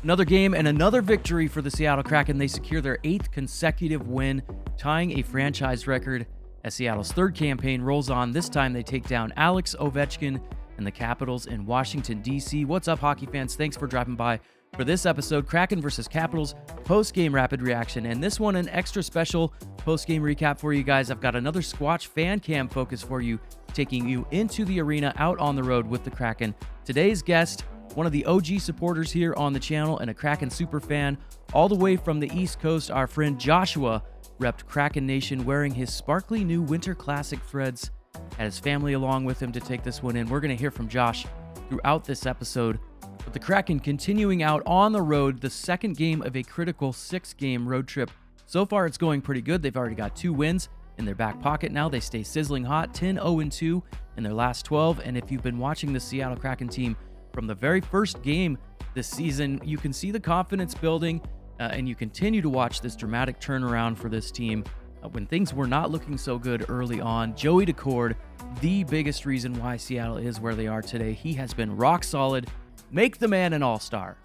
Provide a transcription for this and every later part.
Another game and another victory for the Seattle Kraken. They secure their 8th consecutive win, tying a franchise record as Seattle's third campaign rolls on. This time they take down Alex Ovechkin and the Capitals in Washington, D.C. What's up, hockey fans? Thanks for dropping by for this episode, Kraken versus Capitals post-game rapid reaction. And this one, an extra special post-game recap for you guys. I've got another Squatch Fan Cam focus for you, taking you into the arena, out on the road with the Kraken. Today's guest, one of the OG supporters here on the channel and a Kraken super fan, all the way from the East Coast, our friend Joshua repped Kraken Nation wearing his sparkly new Winter Classic threads, had his family along with him to take this one in. We're going to hear from Josh throughout this episode. With the Kraken continuing out on the road, the second game of a critical 6-game road trip. So far, it's going pretty good. They've already got 2 wins in their back pocket now. They stay sizzling hot, 10-0-2 in their last 12. And if you've been watching the Seattle Kraken team from the very first game this season, you can see the confidence building, and you continue to watch this dramatic turnaround for this team when things were not looking so good early on. Joey Daccord, the biggest reason why Seattle is where they are today. He has been rock solid. Make the man an all-star.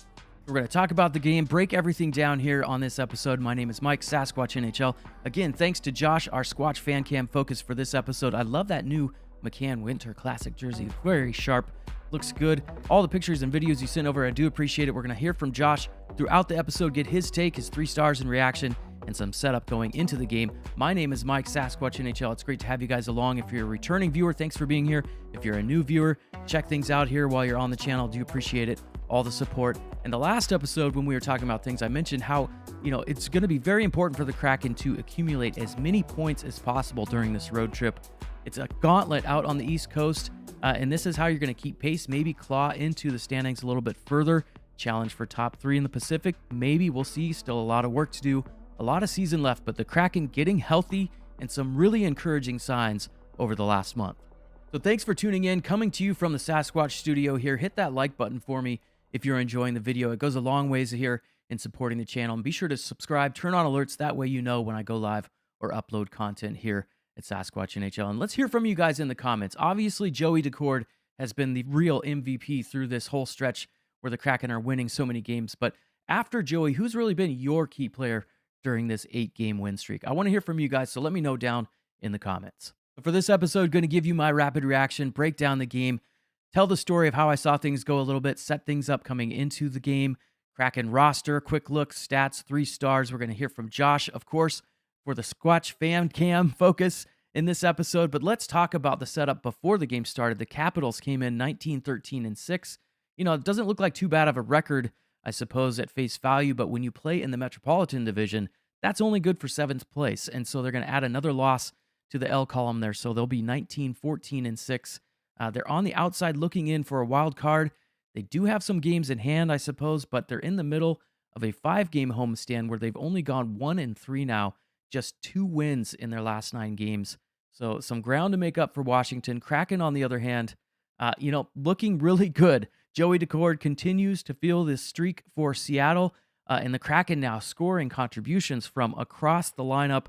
We're going to talk about the game, break everything down here on this episode. My name is Mike, Sasquatch NHL. Again, thanks to Josh, our Squatch Fan Cam focus for this episode. I love that new McCann Winter Classic jersey. Very sharp. Looks good. All the pictures and videos you sent over, I do appreciate it. We're going to hear from Josh throughout the episode, get his take, his 3 stars in reaction, and some setup going into the game. My name is Mike, Sasquatch NHL. It's great to have you guys along. If you're a returning viewer, thanks for being here. If you're a new viewer, check things out here while you're on the channel. Do appreciate it. All the support. And the last episode, when we were talking about things, I mentioned how, it's going to be very important for the Kraken to accumulate as many points as possible during this road trip. It's a gauntlet out on the East Coast, and this is how you're going to keep pace, maybe claw into the standings a little bit further. Challenge for top 3 in the Pacific. Maybe we'll see. Still a lot of work to do. A lot of season left, but the Kraken getting healthy and some really encouraging signs over the last month. So thanks for tuning in. Coming to you from the Sasquatch studio here. Hit that like button for me if you're enjoying the video. It goes a long ways here in supporting the channel. And be sure to subscribe, turn on alerts. That way you know when I go live or upload content here at Sasquatch NHL. And let's hear from you guys in the comments. Obviously, Joey Daccord has been the real MVP through this whole stretch where the Kraken are winning so many games. But after Joey, who's really been your key player during this 8-game win streak? I want to hear from you guys, so let me know down in the comments. But for this episode, going to give you my rapid reaction, break down the game, tell the story of how I saw things go a little bit, set things up coming into the game, Kraken roster, quick look, stats, 3 stars. We're going to hear from Josh, of course, for the Squatch Fan Cam focus in this episode. But let's talk about the setup before the game started. The Capitals came in 19-13-6. It doesn't look like too bad of a record, I suppose, at face value, but when you play in the Metropolitan Division, that's only good for 7th place. And so they're going to add another loss to the L column there. So they'll be 19-14-6. They're on the outside looking in for a wild card. They do have some games in hand, I suppose, but they're in the middle of a 5-game homestand where they've only gone 1-3 now, just 2 wins in their last 9 games. So some ground to make up for Washington. Kraken, on the other hand, looking really good. Joey Daccord continues to feel this streak for Seattle, and the Kraken now scoring contributions from across the lineup,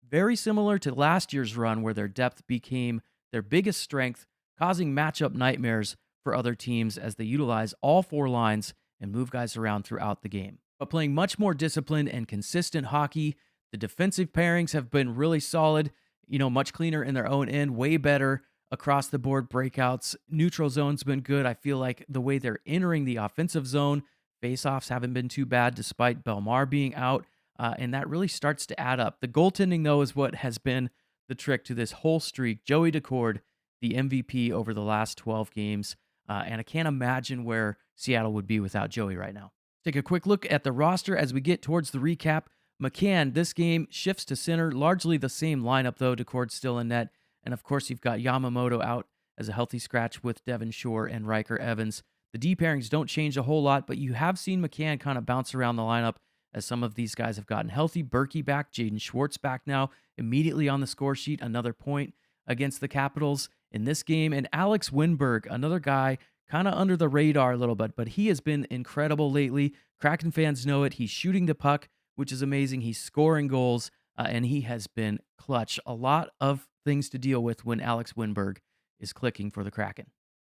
very similar to last year's run where their depth became their biggest strength, causing matchup nightmares for other teams as they utilize all 4 lines and move guys around throughout the game. But playing much more disciplined and consistent hockey, the defensive pairings have been really solid, much cleaner in their own end, way better across the board breakouts. Neutral zone's been good. I feel like the way they're entering the offensive zone, faceoffs haven't been too bad despite Belmar being out, and that really starts to add up. The goaltending, though, is what has been the trick to this whole streak. Joey Daccord, the MVP over the last 12 games, and I can't imagine where Seattle would be without Joey right now. Take a quick look at the roster as we get towards the recap. McCann, this game, shifts to center, largely the same lineup, though. Daccord's still in net. And, of course, you've got Yamamoto out as a healthy scratch with Devon Shore and Riker Evans. The D pairings don't change a whole lot, but you have seen McCann kind of bounce around the lineup as some of these guys have gotten healthy. Berkey back, Jaden Schwartz back now, immediately on the score sheet, another point against the Capitals in this game. And Alex Wennberg, another guy kind of under the radar a little bit, but he has been incredible lately. Kraken fans know it. He's shooting the puck, which is amazing. He's scoring goals, and he has been clutch. A lot of things to deal with when Alex Wennberg is clicking for the Kraken.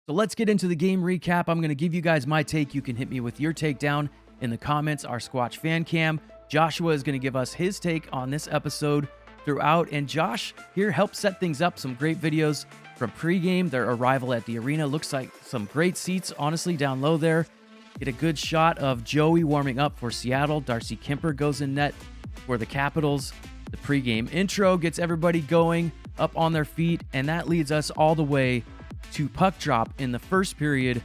So let's get into the game recap. I'm going to give you guys my take. You can hit me with your take down in the comments our Squatch Fan Cam. Joshua is going to give us his take on this episode throughout. And Josh here helped set things up. Some great videos from pregame, their arrival at the arena. Looks like some great seats, honestly, down low there. Get a good shot of Joey warming up for Seattle. Darcy Kuemper goes in net for the Capitals. The pregame intro gets everybody going up on their feet, and that leads us all the way to puck drop in the first period.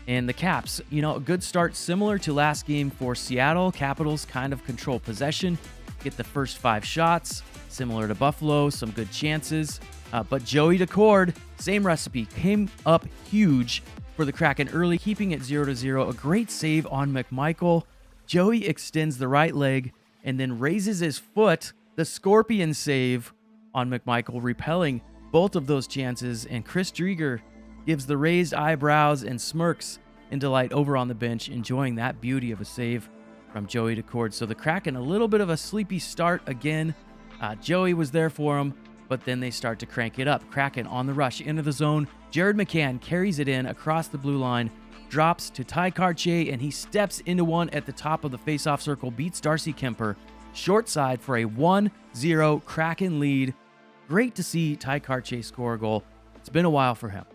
And the Caps, a good start similar to last game for Seattle. Capitals kind of control possession, get the first 5 shots, similar to Buffalo, some good chances. But Joey Daccord, same recipe, came up huge for the Kraken early, keeping it 0-0. A great save on McMichael. Joey extends the right leg and then raises his foot. The scorpion save on McMichael, repelling both of those chances. And Chris Drieger gives the raised eyebrows and smirks in delight over on the bench, enjoying that beauty of a save from Joey Daccord. So the Kraken, a little bit of a sleepy start again. Joey was there for him, but then they start to crank it up. Kraken on the rush into the zone. Jared McCann carries it in across the blue line, drops to Tye Kartye, and he steps into one at the top of the faceoff circle, beats Darcy Kuemper. Short side for a 1-0 Kraken lead. Great to see Tye Kartye score a goal. It's been a while for him.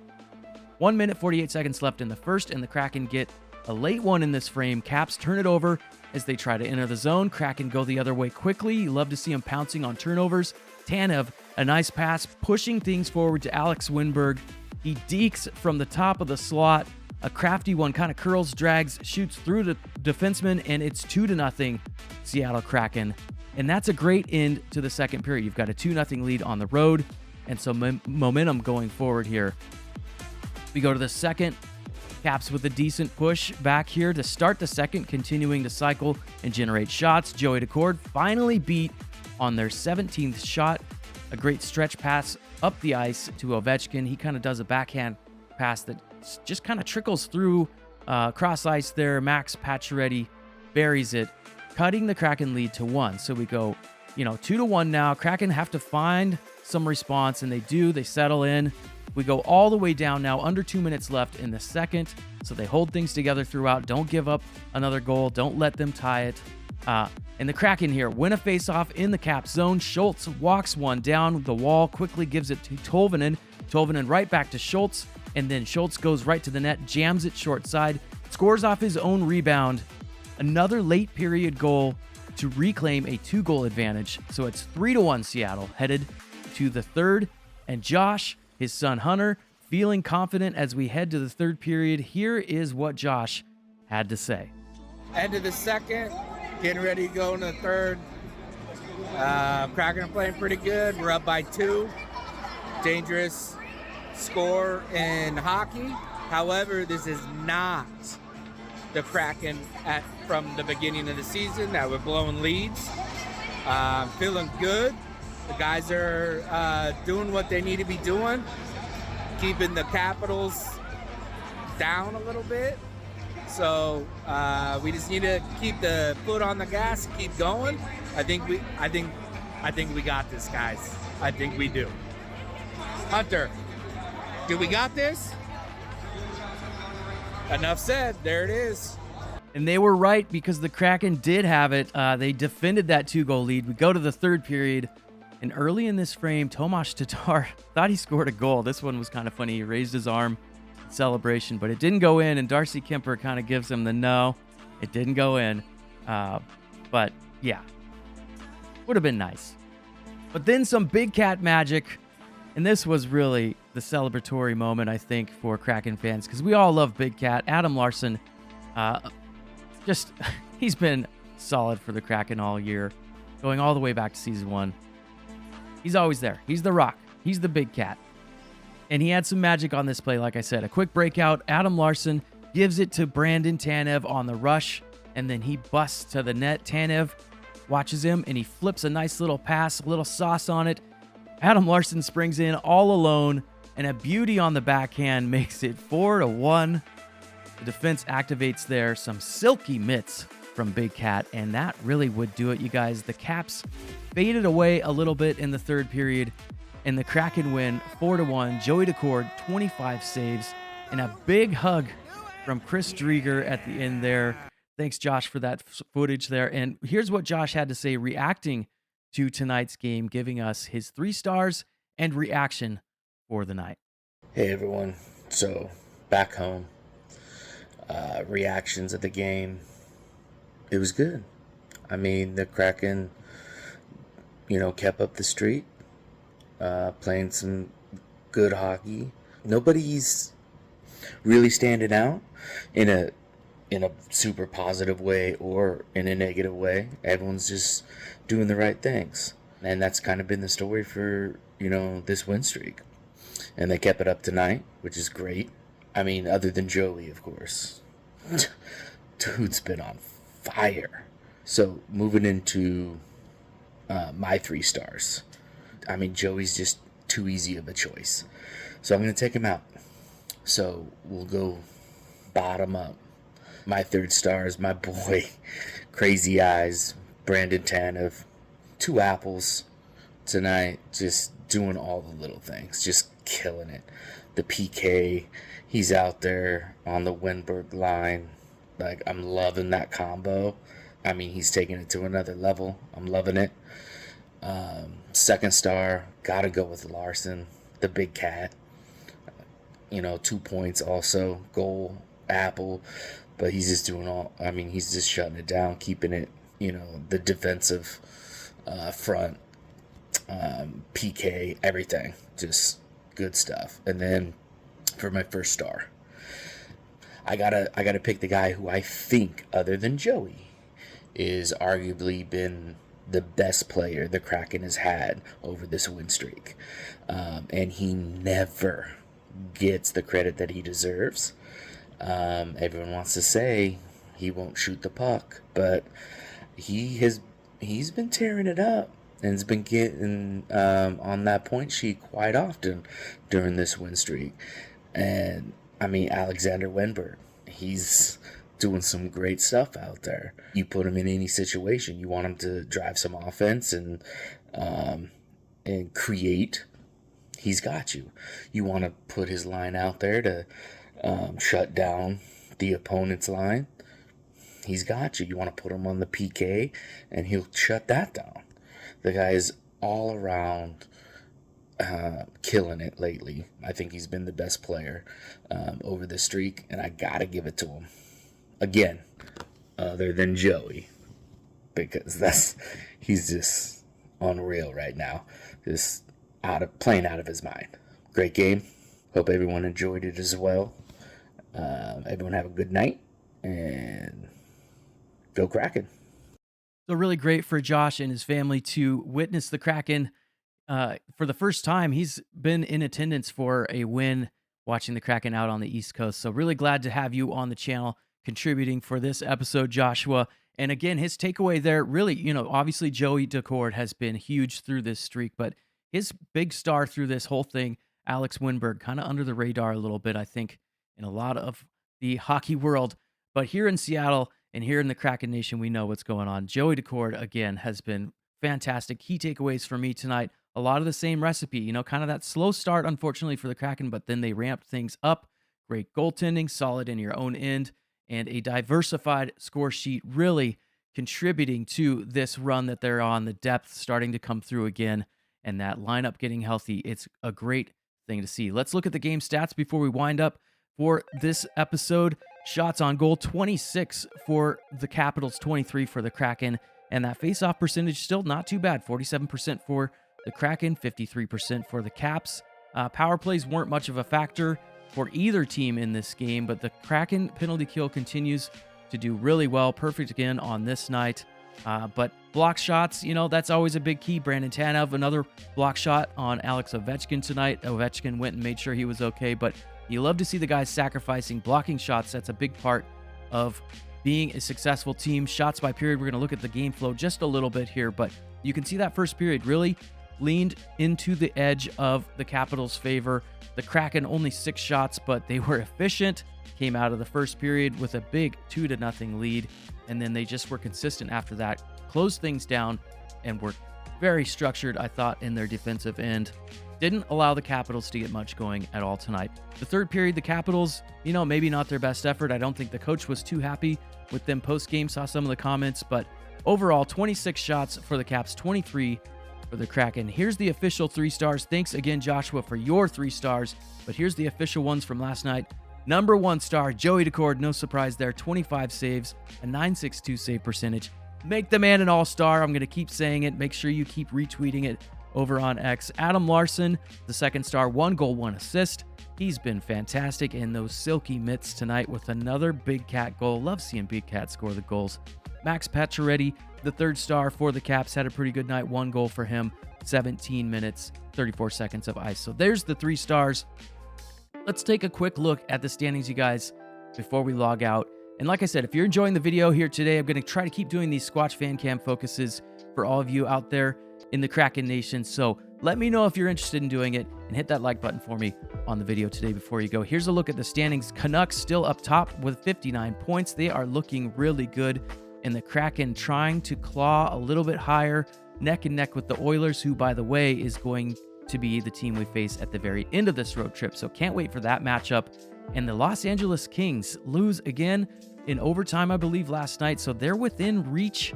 1 minute, 48 seconds left in the first, and the Kraken get a late one in this frame. Caps turn it over as they try to enter the zone. Kraken go the other way quickly. You love to see them pouncing on turnovers. Tanev, a nice pass, pushing things forward to Alex Wennberg. He dekes from the top of the slot. A crafty one, kind of curls, drags, shoots through the defenseman, and it's 2-0 Seattle Kraken. And that's a great end to the second period. You've got a 2-0 lead on the road and some momentum going forward here. We go to the second. Caps with a decent push back here to start the second, continuing to cycle and generate shots. Joey Daccord finally beat on their 17th shot. A great stretch pass up the ice to Ovechkin. He kind of does a backhand pass that just kind of trickles through cross ice there. Max Pacioretty buries it, cutting the Kraken lead to 1. So we go, 2-1 now. Kraken have to find some response, and they do. They settle in. We go all the way down now, under 2 minutes left in the second. So they hold things together throughout. Don't give up another goal. Don't let them tie it. And the Kraken here win a faceoff in the Cap zone. Schultz walks one down the wall, quickly gives it to Tolvanen. Tolvanen right back to Schultz, and then Schultz goes right to the net, jams it short side, scores off his own rebound. Another late period goal to reclaim a 2-goal advantage. So it's 3-1 Seattle, headed to the third. And Josh, his son Hunter, feeling confident as we head to the third period. Here is what Josh had to say. End of the second, getting ready to go into the third. Kraken are playing pretty good. We're up by 2. Dangerous score in hockey. However, this is not the Kraken from the beginning of the season that we're blowing leads. Feeling good. The guys are doing what they need to be doing, keeping the Capitals down a little bit. So we just need to keep the foot on the gas, keep going. I think we got this, guys. I think we do. Hunter, do we got this? Enough said. There it is. And they were right, because the Kraken did have it. They defended that 2-goal lead. We go to the third period. And early in this frame, Tomas Tatar thought he scored a goal. This one was kind of funny. He raised his arm in celebration, but it didn't go in. And Darcy Kuemper kind of gives him the no. It didn't go in. But yeah, would have been nice. But then some Big Cat magic. And this was really the celebratory moment, I think, for Kraken fans, because we all love Big Cat. Adam Larsson, he's been solid for the Kraken all year, going all the way back to season 1. He's always there. He's the rock. He's the Big Cat. And he had some magic on this play, like I said. A quick breakout. Adam Larsson gives it to Brandon Tanev on the rush, and then he busts to the net. Tanev watches him, and he flips a nice little pass, a little sauce on it. Adam Larsson springs in all alone, and a beauty on the backhand makes it 4-1. The defense activates there. Some silky mitts from Big Cat, and that really would do it, you guys. The Caps faded away a little bit in the third period, and the Kraken win 4-1. Joey Daccord, 25 saves, and a big hug from Chris Drieger at the end there. Thanks, Josh, for that footage there. And here's what Josh had to say reacting to tonight's game, giving us his 3 stars and reaction for the night. Hey everyone, so back home, reactions of the game, it was good. I mean, the Kraken, kept up the streak, playing some good hockey. Nobody's really standing out in a super positive way or in a negative way. Everyone's just doing the right things. And that's kind of been the story for, this win streak. And they kept it up tonight, which is great. I mean, other than Joey, of course. Dude's been on fire. So, moving into my 3 stars. I mean, Joey's just too easy of a choice. So, I'm going to take him out. So, we'll go bottom up. My 3rd star is my boy, Crazy Eyes, Brandon Tanev. 2 apples tonight, just doing all the little things, just killing it. The PK, he's out there on the Wennberg line. Like, I'm loving that combo. I mean, he's taking it to another level. I'm loving it. 2nd star, gotta go with Larsson, the big cat. 2 points also, goal, apple. But he's just he's just shutting it down, keeping it, the defensive front, PK, everything. Just good stuff. And then for my 1st star, I gotta pick the guy who I think, other than Joey, is arguably been the best player the Kraken has had over this win streak. And he never gets the credit that he deserves. Everyone wants to say he won't shoot the puck, but he's been tearing it up and has been getting on that point sheet quite often during this win streak. And I mean, Alexander Wennberg, he's doing some great stuff out there. You put him in any situation, you want him to drive some offense and create. He's got you. You want to put his line out there to shut down the opponent's line. He's got you. You want to put him on the PK, and he'll shut that down. The guy is all around killing it lately. I think he's been the best player over the streak, and I gotta give it to him. Again, other than Joey, because he's just unreal right now. Just playing out of his mind. Great game. Hope everyone enjoyed it as well. Everyone have a good night, and go Kraken. So really great for Josh and his family to witness the Kraken for the first time. He's been in attendance for a win watching the Kraken out on the East Coast. So really glad to have you on the channel contributing for this episode, Joshua. And again, his takeaway there, really, obviously Joey Daccord has been huge through this streak, but his big star through this whole thing, Alex Wennberg, kind of under the radar a little bit, I think, in a lot of the hockey world. But here in Seattle and here in the Kraken Nation, we know what's going on. Joey Daccord, again, has been fantastic. Key takeaways for me tonight, a lot of the same recipe, kind of that slow start, unfortunately, for the Kraken, but then they ramped things up. Great goaltending, solid in your own end, and a diversified score sheet really contributing to this run that they're on, the depth starting to come through again, and that lineup getting healthy. It's a great thing to see. Let's look at the game stats before we wind up for this episode. Shots on goal, 26 for the Capitals, 23 for the Kraken, and that face-off percentage still not too bad, 47% for the Kraken, 53% for the Caps. Power plays weren't much of a factor for either team in this game, but the Kraken penalty kill continues to do really well. Perfect again on this night. But block shots, that's always a big key. Brandon Tanev, another block shot on Alex Ovechkin tonight. Ovechkin went and made sure he was okay, but you love to see the guys sacrificing blocking shots. That's a big part of being a successful team. Shots by period, we're going to look at the game flow just a little bit here, but you can see that first period really leaned into the edge of the Capitals' favor. The Kraken only 6 shots, but they were efficient. Came out of the first period with a big 2-0 lead, and then they just were consistent after that, closed things down, and were very structured, I thought, in their defensive end. didn't allow the Capitals to get much going at all tonight. The third period, the Capitals, maybe not their best effort. I don't think the coach was too happy with them post-game, saw some of the comments, but overall, 26 shots for the Caps, 23 for the Kraken. Here's the official 3 stars. Thanks again, Joshua, for your 3 stars, but here's the official ones from last night. Number 1 star, Joey Daccord, no surprise there, 25 saves, a .962 save percentage. Make the man an all-star. I'm going to keep saying it. Make sure you keep retweeting it over on X. Adam Larsson, the 2nd star, 1 goal, 1 assist. He's been fantastic in those silky mitts tonight with another Big Cat goal. Love seeing Big Cat score the goals. Max Pacioretty, the 3rd star for the Caps, had a pretty good night. 1 goal for him, 17 minutes, 34 seconds of ice. So there's the 3 stars. Let's take a quick look at the standings, you guys, before we log out. And like I said, if you're enjoying the video here today, I'm going to try to keep doing these Squatch Fan Cam focuses for all of you out there in the Kraken Nation. So let me know if you're interested in doing it and hit that like button for me on the video today before you go. Here's a look at the standings. Canucks still up top with 59 points. They are looking really good. And the Kraken trying to claw a little bit higher, neck and neck with the Oilers, who, by the way, is going to be the team we face at the very end of this road trip. So can't wait for that matchup. And the Los Angeles Kings lose again in overtime, I believe, last night. So they're within reach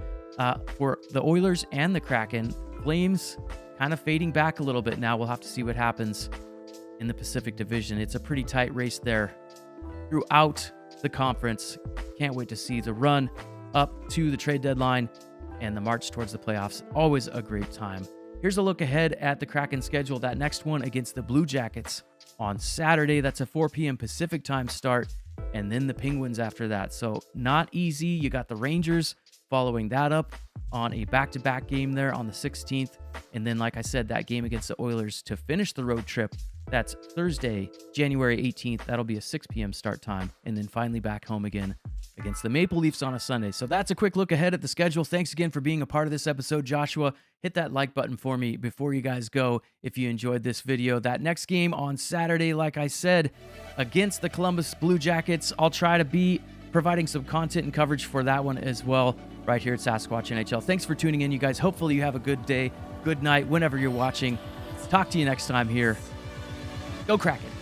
for the Oilers and the Kraken. Flames kind of fading back a little bit now. We'll have to see what happens in the Pacific Division. It's a pretty tight race there throughout the conference. Can't wait to see the run up to the trade deadline and the march towards the playoffs. Always a great time. Here's a look ahead at the Kraken schedule. That next one against the Blue Jackets on Saturday. That's a 4 p.m. Pacific time start. And then the Penguins after that. So not easy. You got the Rangers following that up on a back-to-back game there on the 16th. And then, like I said, that game against the Oilers to finish the road trip. That's Thursday, January 18th. That'll be a 6 p.m. start time. And then finally back home again against the Maple Leafs on a Sunday. So that's a quick look ahead at the schedule. Thanks again for being a part of this episode. Joshua, hit that like button for me before you guys go if you enjoyed this video. That next game on Saturday, like I said, against the Columbus Blue Jackets. I'll try to be providing some content and coverage for that one as well right here at Sasquatch NHL. Thanks for tuning in, you guys. Hopefully you have a good day, good night, whenever you're watching. Talk to you next time here. Go Kraken.